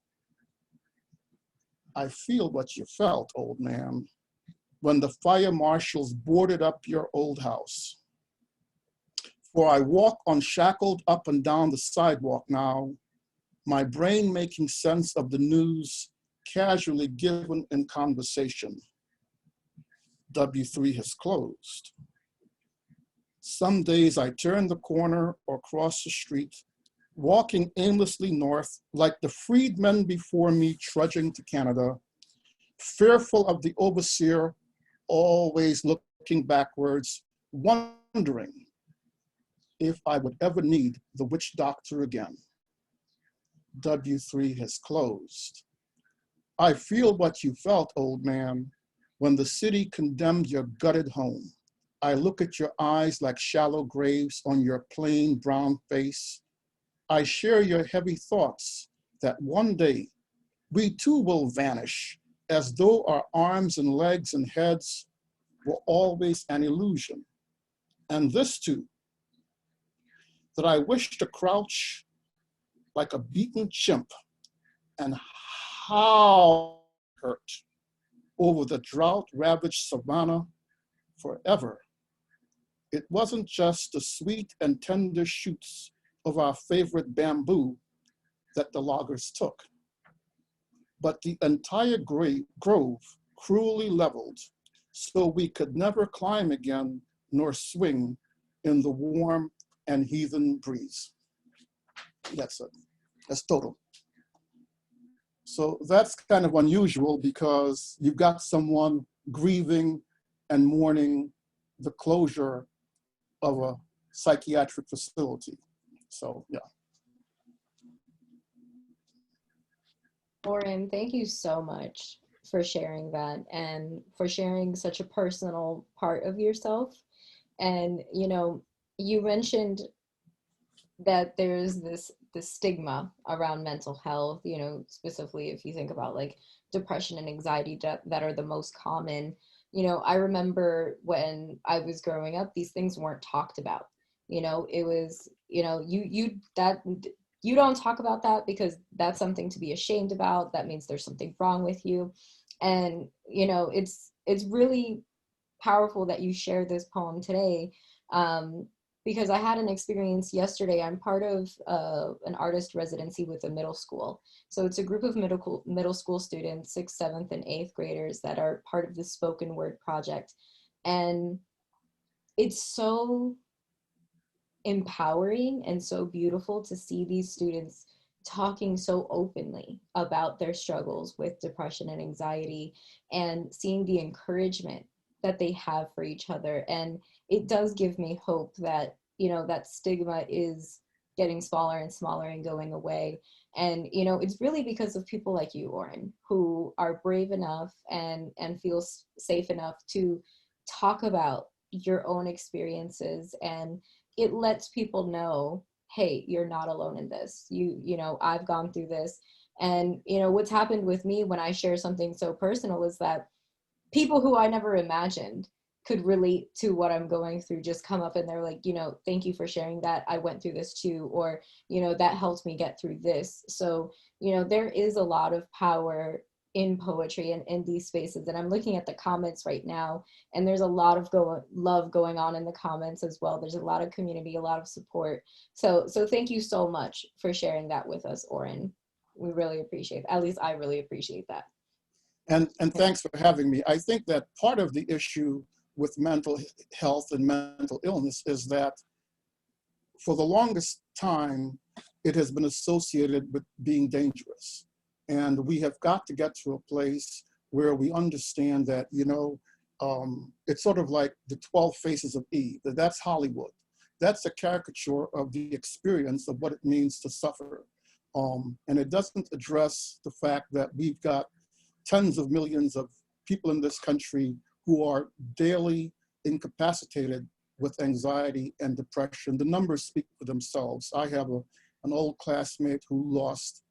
I feel what you felt, old man, when the fire marshals boarded up your old house. For I walk unshackled up and down the sidewalk now, my brain making sense of the news casually given in conversation. W3 has closed. Some days I turn the corner or cross the street, walking aimlessly north like the freedmen before me trudging to Canada, fearful of the overseer, always looking backwards, wondering if I would ever need the witch doctor again. W3 has closed. I feel what you felt, old man, when the city condemned your gutted home. I look at your eyes like shallow graves on your plain brown face. I share your heavy thoughts that one day we too will vanish, as though our arms and legs and heads were always an illusion. And this too, that I wish to crouch like a beaten chimp and howl hurt over the drought-ravaged savanna forever. It wasn't just the sweet and tender shoots of our favorite bamboo that the loggers took, but the entire grove cruelly leveled, so we could never climb again nor swing in the warm and heathen breeze. That's it. That's total. So that's kind of unusual because you've got someone grieving and mourning the closure of a psychiatric facility. So, yeah.
Oren, thank you so much for sharing that and for sharing such a personal part of yourself. And, you know, you mentioned that there's this stigma around mental health, you know, specifically if you think about like depression and anxiety that are the most common. You know, I remember when I was growing up, these things weren't talked about. You know, it was, you know, you don't talk about that because that's something to be ashamed about. That means there's something wrong with you. And, you know, it's really powerful that you shared this poem today, because I had an experience yesterday. I'm part of an artist residency with a middle school. So it's a group of middle school students, 6th, 7th, and 8th graders that are part of the spoken word project. And it's so empowering and so beautiful to see these students talking so openly about their struggles with depression and anxiety, and seeing the encouragement that they have for each other. And it does give me hope that, you know, that stigma is getting smaller and smaller and going away. And, you know, it's really because of people like you, Oren, who are brave enough and feel safe enough to talk about your own experiences. And it lets people know, hey, you're not alone in this. You know, I've gone through this. And, you know, what's happened with me when I share something so personal is that people who I never imagined could relate to what I'm going through just come up and they're like, you know, thank you for sharing that. I went through this too. Or, you know, that helped me get through this. So, you know, there is a lot of power in poetry and in these spaces. And I'm looking at the comments right now, and there's a lot of love going on in the comments as well. There's a lot of community, a lot of support. So thank you so much for sharing that with us, Oren. We really appreciate it. At least I really appreciate that.
And thanks for having me. I think that part of the issue with mental health and mental illness is that for the longest time, it has been associated with being dangerous. And we have got to get to a place where we understand that, you know, it's sort of like the 12 Faces of Eve. That's Hollywood. That's a caricature of the experience of what it means to suffer. And it doesn't address the fact that we've got tens of millions of people in this country who are daily incapacitated with anxiety and depression. The numbers speak for themselves. I have an old classmate who lost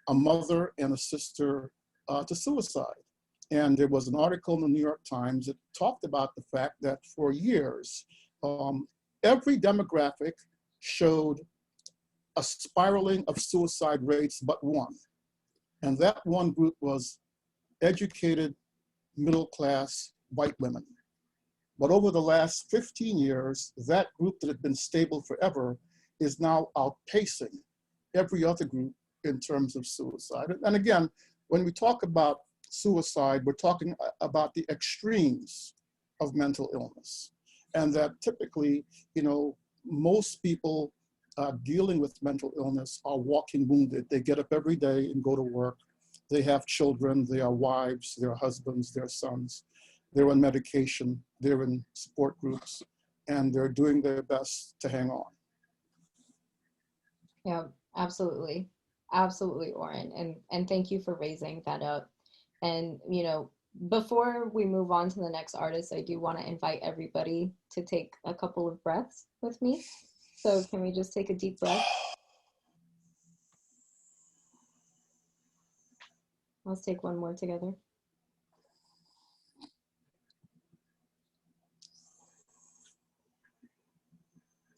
a mother and a sister to suicide. And there was an article in the New York Times that talked about the fact that for years, every demographic showed a spiraling of suicide rates but one. And that one group was educated, middle-class white women. But over the last 15 years, that group that had been stable forever is now outpacing every other group in terms of suicide. And again, when we talk about suicide, we're talking about the extremes of mental illness. And that typically, most people dealing with mental illness are walking wounded. They get up every day and go to work. They have children, they are wives, their husbands, their sons. They're on medication, they're in support groups, and they're doing their best to hang on.
Yeah, absolutely. Absolutely, Oren. And thank you for raising that up. And, before we move on to the next artist, I do want to invite everybody to take a couple of breaths with me. So can we just take a deep breath? Let's take one more together.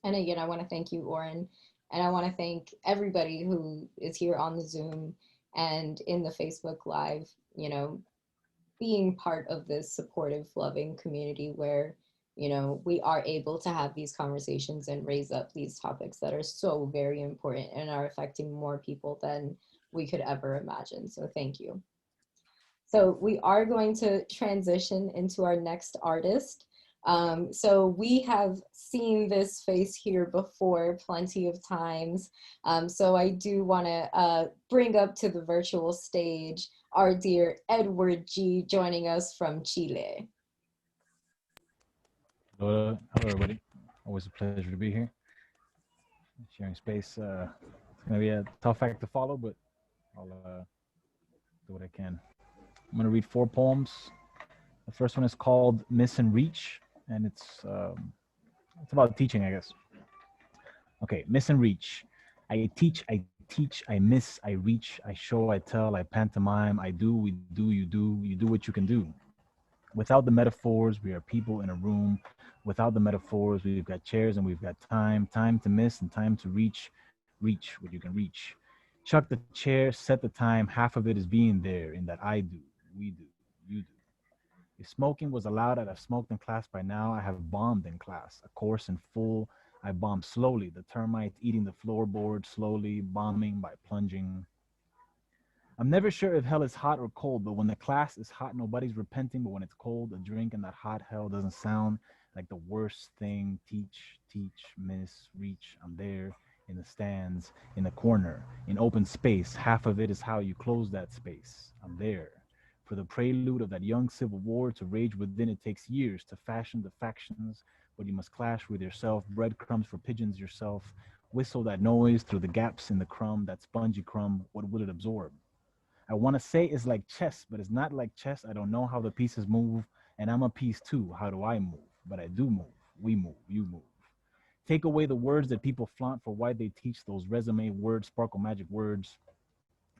And again, I want to thank you, Oren. And I want to thank everybody who is here on the Zoom and in the Facebook Live, being part of this supportive, loving community where, we are able to have these conversations and raise up these topics that are so very important and are affecting more people than we could ever imagine. So thank you. So we are going to transition into our next artist. So we have seen this face here before plenty of times. So I do want to bring up to the virtual stage our dear Edward G joining us from Chile.
Hello, everybody. Always a pleasure to be here. Sharing space. It's going to be a tough act to follow, but I'll do what I can. I'm going to read 4 poems. The first one is called Miss and Reach, and it's about teaching, I guess. Okay, Miss and Reach. I teach, I miss, I reach, I show, I tell, I pantomime, I do, we do, you do what you can do. Without the metaphors, we are people in a room. Without the metaphors, we've got chairs and we've got time to miss and time to reach what you can reach. Chuck the chair, set the time, half of it is being there in that I do, we do, you do. If smoking was allowed, I'd have smoked in class by now. I have bombed in class, a course in full. I bombed slowly, the termites eating the floorboard slowly, bombing by plunging. I'm never sure if hell is hot or cold, but when the class is hot, nobody's repenting. But when it's cold, a drink in that hot hell doesn't sound like the worst thing. Teach, miss, reach. I'm there in the stands, in the corner, in open space. Half of it is how you close that space. I'm there. For the prelude of that young civil war to rage within, it takes years to fashion the factions, but you must clash with yourself, breadcrumbs for pigeons yourself. Whistle that noise through the gaps in the crumb, that spongy crumb, what will it absorb? I want to say it's like chess, but it's not like chess. I don't know how the pieces move, and I'm a piece too. How do I move? But I do move. We move. You move. Take away the words that people flaunt for why they teach those resume words, sparkle magic words.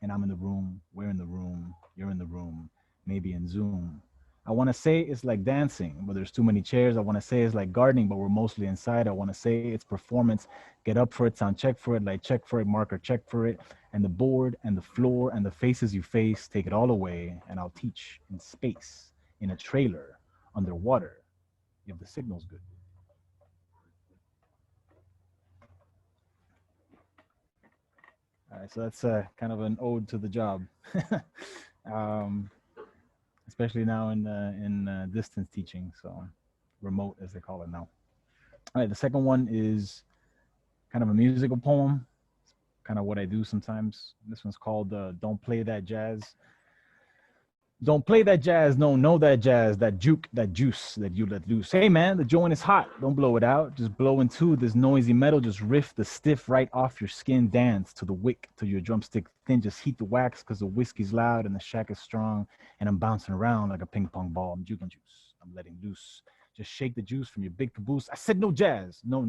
And I'm in the room. We're in the room. You're in the room. Maybe in Zoom. I want to say it's like dancing, but there's too many chairs. I want to say it's like gardening, but we're mostly inside. I want to say it's performance. Get up for it, sound check for it, light check for it, marker check for it. And the board and the floor and the faces you face, take it all away, and I'll teach in space, in a trailer, underwater, if the signal's good. All right, so that's kind of an ode to the job. um, Especially now in distance teaching, so remote as they call it now. All right, the second one is kind of a musical poem, kind of what I do sometimes. This one's called Don't Play That Jazz. Don't play that jazz, no, know that jazz, that juke, that juice that you let loose. Hey man, the joint is hot, don't blow it out, just blow into this noisy metal, just riff the stiff right off your skin, dance to the wick, to your drumstick thin, just heat the wax, cause the whiskey's loud and the shack is strong, and I'm bouncing around like a ping pong ball, I'm juking juice, I'm letting loose, just shake the juice from your big caboose. I said no jazz, no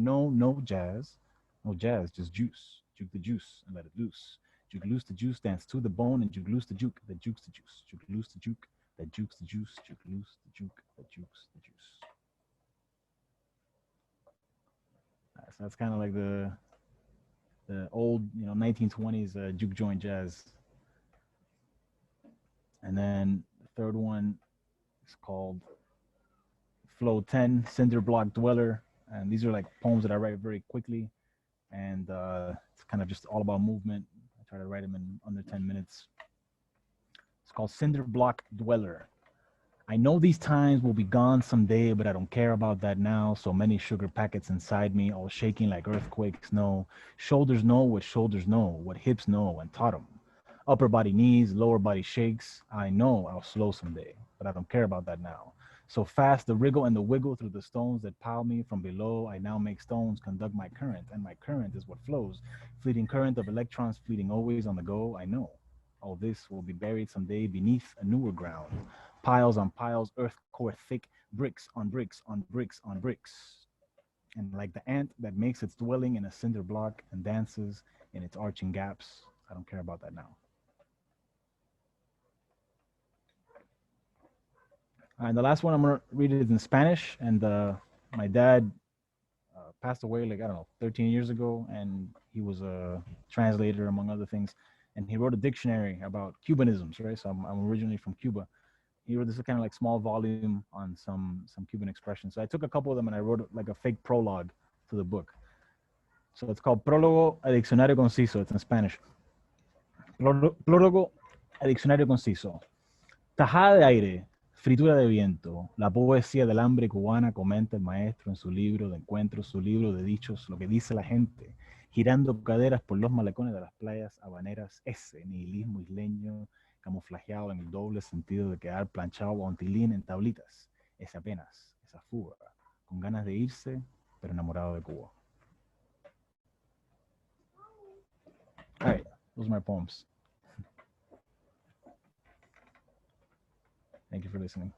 jazz, no jazz, just juice, juke the juice and let it loose. Juke loose the juice, dance to the bone, and juke loose the juke that jukes the juice. Juke loose the juke that jukes the juice. Juke loose the juke that jukes the juice. So that's kind of like the old 1920s juke joint jazz. And then the third one is called Flow 10, Cinder Block Dweller. And these are like poems that I write very quickly. And it's kind of just all about movement. I try to write them in under 10 minutes. It's called Cinder Block Dweller. I know these times will be gone someday, but I don't care about that now. So many sugar packets inside me, all shaking like earthquakes know. Shoulders know what shoulders know, what hips know, and taught them. Upper body knees, lower body shakes. I know I'll slow someday, but I don't care about that now. So fast the wriggle and the wiggle through the stones that pile me from below. I now make stones conduct my current, and my current is what flows. Fleeting current of electrons fleeting always on the go. I know all this will be buried someday beneath a newer ground. Piles on piles, earth core thick, bricks on bricks on bricks on bricks. And like the ant that makes its dwelling in a cinder block and dances in its arching gaps, I don't care about that now. And the last one I'm gonna read it in Spanish. And my dad passed away like I don't know 13 years ago, and he was a translator among other things. And he wrote a dictionary about Cubanisms, right? So I'm originally from Cuba. He wrote this kind of like small volume on some Cuban expressions. So I took a couple of them and I wrote like a fake prologue to the book. So it's called Prólogo a Diccionario Conciso. It's in Spanish. Prólogo a Diccionario Conciso. Tajada de aire, fritura de viento, la poesía del hambre cubana, comenta el maestro en su libro de encuentros, su libro de dichos, lo que dice la gente, girando caderas por los malecones de las playas habaneras, ese nihilismo isleño camuflajeado en el doble sentido de quedar planchado a un tilín en tablitas, es apenas esa fuga, con ganas de irse, pero enamorado de Cuba. All right, those are my poems. Thank you for listening.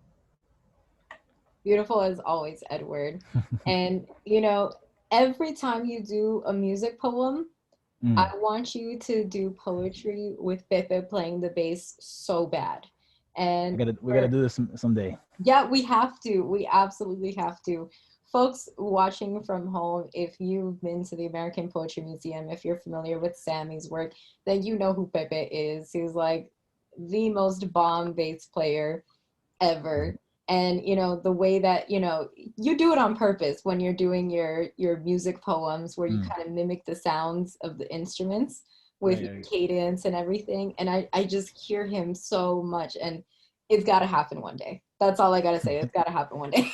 Beautiful as always, Edward. And, you know, every time you do a music poem, I want you to do poetry with Pepe playing the bass so bad. And
we gotta do this someday.
Yeah, we have to. We absolutely have to. Folks watching from home, if you've been to the American Poetry Museum, if you're familiar with Sammy's work, then you know who Pepe is. He's like the most bomb bass player ever. And you know the way that you do it on purpose when you're doing your music poems, where you kind of mimic the sounds of the instruments with cadence and everything. And I just hear him so much, and it's got to happen one day. That's all I gotta say. It's got to happen one day.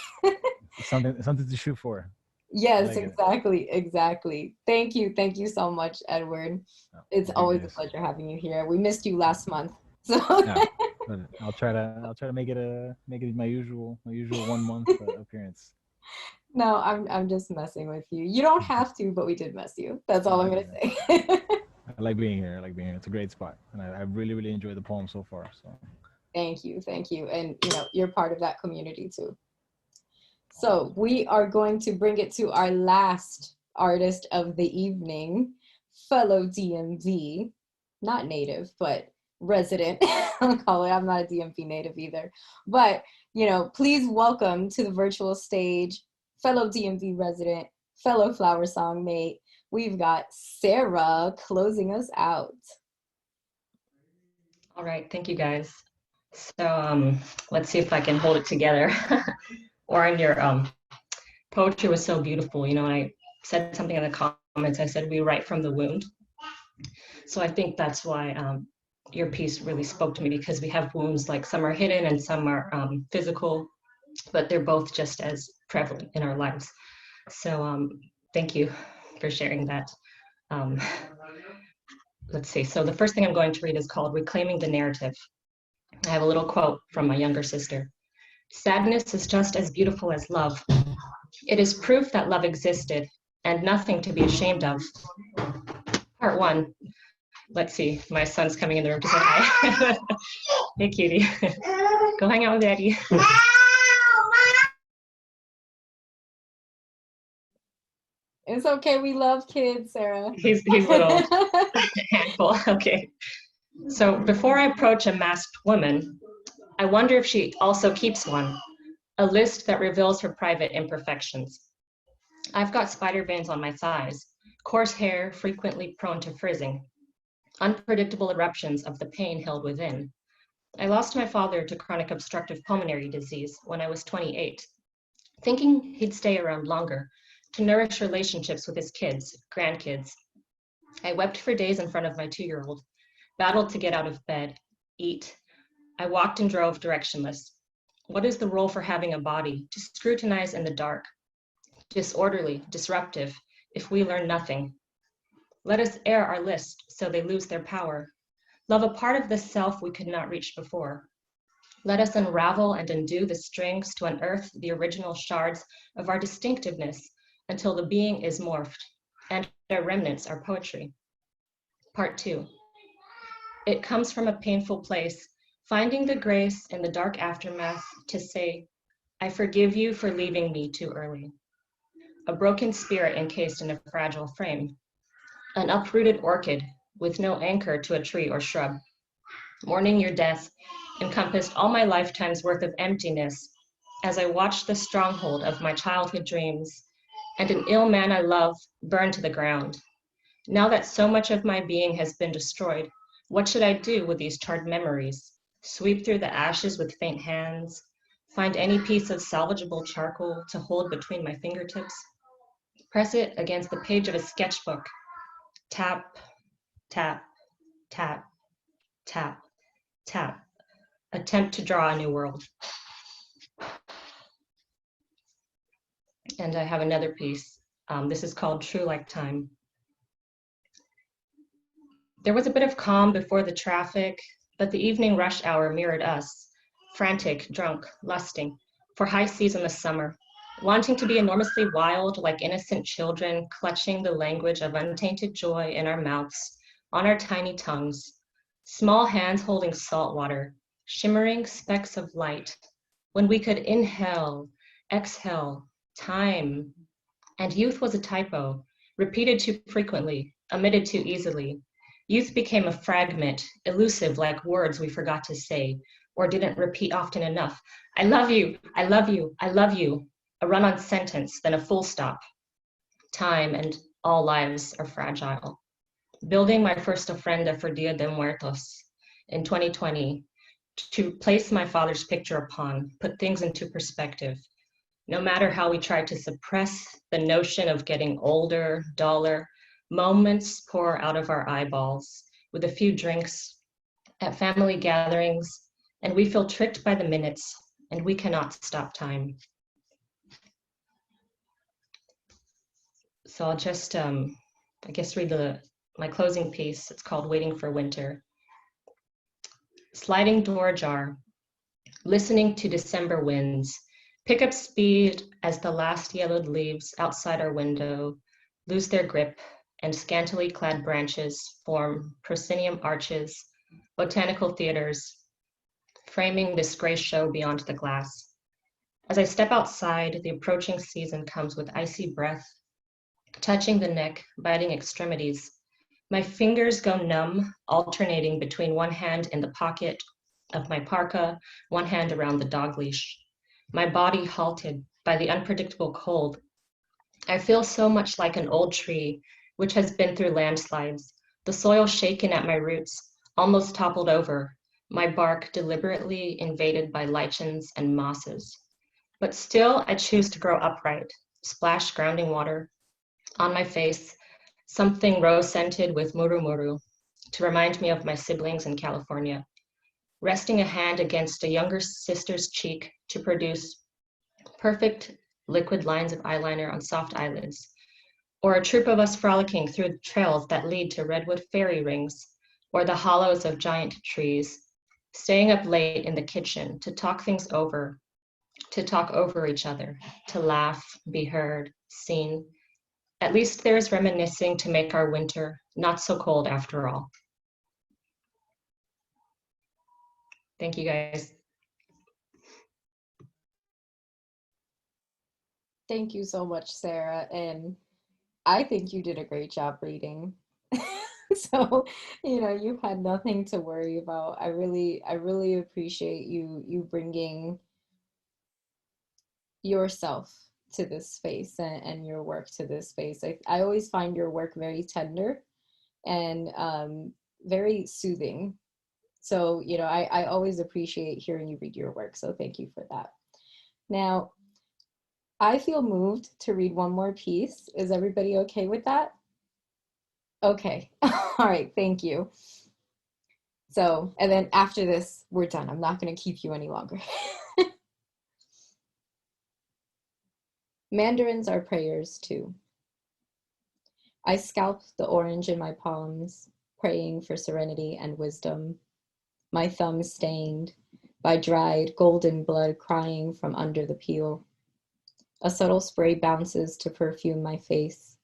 something to shoot for.
Yes, exactly. Thank you so much, Edward. It's always a pleasure having you here. We missed you last month, so.
Yeah. But I'll try to make it my usual 1 month appearance.
No, I'm just messing with you. You don't have to, but we did mess you. That's all I'm gonna say.
I like being here. It's a great spot, and I really enjoyed the poem so far. So
thank you, and you're part of that community too. So we are going to bring it to our last artist of the evening, fellow DMV, not native, but resident. I'm not a DMV native either, but please welcome to the virtual stage, fellow DMV resident, fellow flower song mate. We've got Sarah closing us out.
All right, thank you guys. So let's see if I can hold it together. Oren, your poetry was so beautiful. I said something in the comments. I said we write from the wound. So I think that's why your piece really spoke to me, because we have wounds, like some are hidden and some are physical, but they're both just as prevalent in our lives. So thank you for sharing that. Let's see. So the first thing I'm going to read is called Reclaiming the Narrative. I have a little quote from my younger sister. Sadness is just as beautiful as love. It is proof that love existed and nothing to be ashamed of. Part 1. Let's see, my son's coming in the room to say hi. Hey, cutie. Go hang out with Daddy.
It's okay, we love kids, Sarah.
He's little handful. Okay. So before I approach a masked woman, I wonder if she also keeps one, a list that reveals her private imperfections. I've got spider veins on my thighs, coarse hair frequently prone to frizzing, unpredictable eruptions of the pain held within. I lost my father to chronic obstructive pulmonary disease when I was 28, thinking he'd stay around longer to nourish relationships with his kids, grandkids. I wept for days in front of my 2-year-old, battled to get out of bed, eat. I walked and drove directionless. What is the role for having a body to scrutinize in the dark, disorderly, disruptive, if we learn nothing? Let us air our list so they lose their power. Love a part of the self we could not reach before. Let us unravel and undo the strings to unearth the original shards of our distinctiveness until the being is morphed, and our remnants are poetry. Part 2. It comes from a painful place, finding the grace in the dark aftermath to say, I forgive you for leaving me too early. A broken spirit encased in a fragile frame. An uprooted orchid with no anchor to a tree or shrub. Mourning your death encompassed all my lifetime's worth of emptiness as I watched the stronghold of my childhood dreams and an ill man I love burn to the ground. Now that so much of my being has been destroyed, what should I do with these charred memories? Sweep through the ashes with faint hands, find any piece of salvageable charcoal to hold between my fingertips, press it against the page of a sketchbook, tap, tap, tap, tap, tap, attempt to draw a new world. And I have another piece. This is called True Like Time. There was a bit of calm before the traffic, but the evening rush hour mirrored us, frantic, drunk, lusting, for high seas in the summer, wanting to be enormously wild like innocent children, clutching the language of untainted joy in our mouths, on our tiny tongues, small hands holding salt water, shimmering specks of light, when we could inhale, exhale, time. And youth was a typo, repeated too frequently, omitted too easily. Youth became a fragment, elusive like words we forgot to say or didn't repeat often enough. I love you, I love you, I love you. A run-on sentence, then a full stop. Time and all lives are fragile. Building my first ofrenda for Dia de Muertos in 2020 to place my father's picture upon, put things into perspective. No matter how we try to suppress the notion of getting older, duller, moments pour out of our eyeballs with a few drinks at family gatherings, and we feel tricked by the minutes, and we cannot stop time. So I'll just, I guess, read my closing piece. It's called Waiting for Winter. Sliding door ajar, listening to December winds, pick up speed as the last yellowed leaves outside our window lose their grip and scantily clad branches form proscenium arches, botanical theaters, framing this gray show beyond the glass. As I step outside, the approaching season comes with icy breath, touching the neck, biting extremities. My fingers go numb, alternating between one hand in the pocket of my parka, one hand around the dog leash. My body halted by the unpredictable cold. I feel so much like an old tree which has been through landslides, the soil shaken at my roots, almost toppled over, my bark deliberately invaded by lichens and mosses. But still, I choose to grow upright, splash grounding water on my face, something rose-scented with muru-muru, to remind me of my siblings in California. Resting a hand against a younger sister's cheek to produce perfect liquid lines of eyeliner on soft eyelids, or a troop of us frolicking through the trails that lead to redwood fairy rings, or the hollows of giant trees, staying up late in the kitchen to talk things over, to talk over each other, to laugh, be heard, seen. At least there's reminiscing to make our winter not so cold after all. Thank you, guys.
Thank you so much, Sarah. And I think you did a great job reading. So, you've had nothing to worry about. I really appreciate you bringing yourself to this space and your work to this space. I always find your work very tender and very soothing. So, you know, I always appreciate hearing you read your work. So thank you for that. Now, I feel moved to read one more piece. Is everybody okay with that? Okay. All right. Thank you. So, and then after this, we're done. I'm not going to keep you any longer. Mandarins are prayers too. I scalp the orange in my palms, praying for serenity and wisdom. My thumb stained by dried golden blood crying from under the peel. A subtle spray bounces to perfume my face.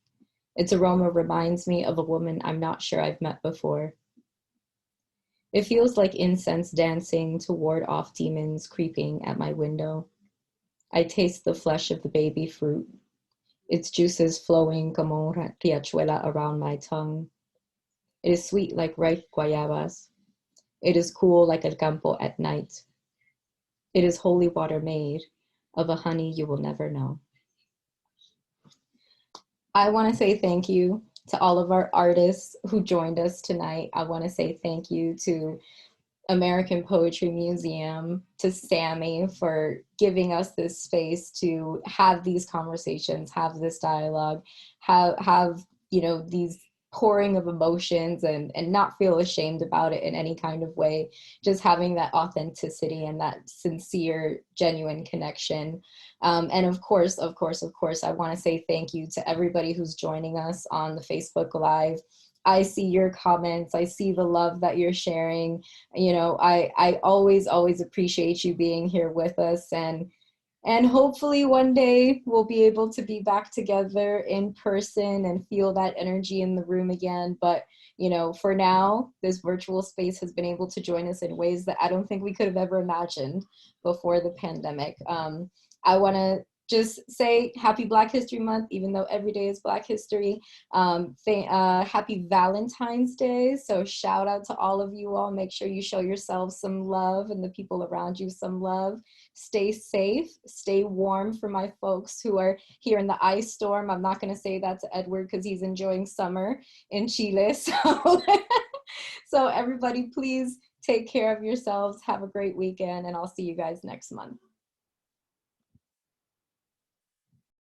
Its aroma reminds me of a woman I'm not sure I've met before. It feels like incense dancing to ward off demons creeping at my window. I taste the flesh of the baby fruit, its juices flowing como riachuela around my tongue. It is sweet like ripe guayabas. It is cool like el campo at night. It is holy water made of a honey you will never know. I want to say thank you to all of our artists who joined us tonight. I want to say thank you to American Poetry Museum, to Sammy for giving us this space to have these conversations, have this dialogue, have you know, these pouring of emotions and not feel ashamed about it in any kind of way. Just having that authenticity and that sincere, genuine connection. And of course, I want to say thank you to everybody who's joining us on the Facebook Live. I see your comments. I see the love that you're sharing. You know, I always appreciate you being here with us, and hopefully one day we'll be able to be back together in person and feel that energy in the room again. But, you know, for now, this virtual space has been able to join us in ways that I don't think we could have ever imagined before the pandemic. I want to just say happy Black History Month, even though every day is Black History. Happy Valentine's Day. So shout out to all of you all. Make sure you show yourselves some love and the people around you some love. Stay safe, stay warm for my folks who are here in the ice storm. I'm not going to say that to Edward because he's enjoying summer in Chile. So everybody, please take care of yourselves. Have a great weekend, and I'll see you guys next month.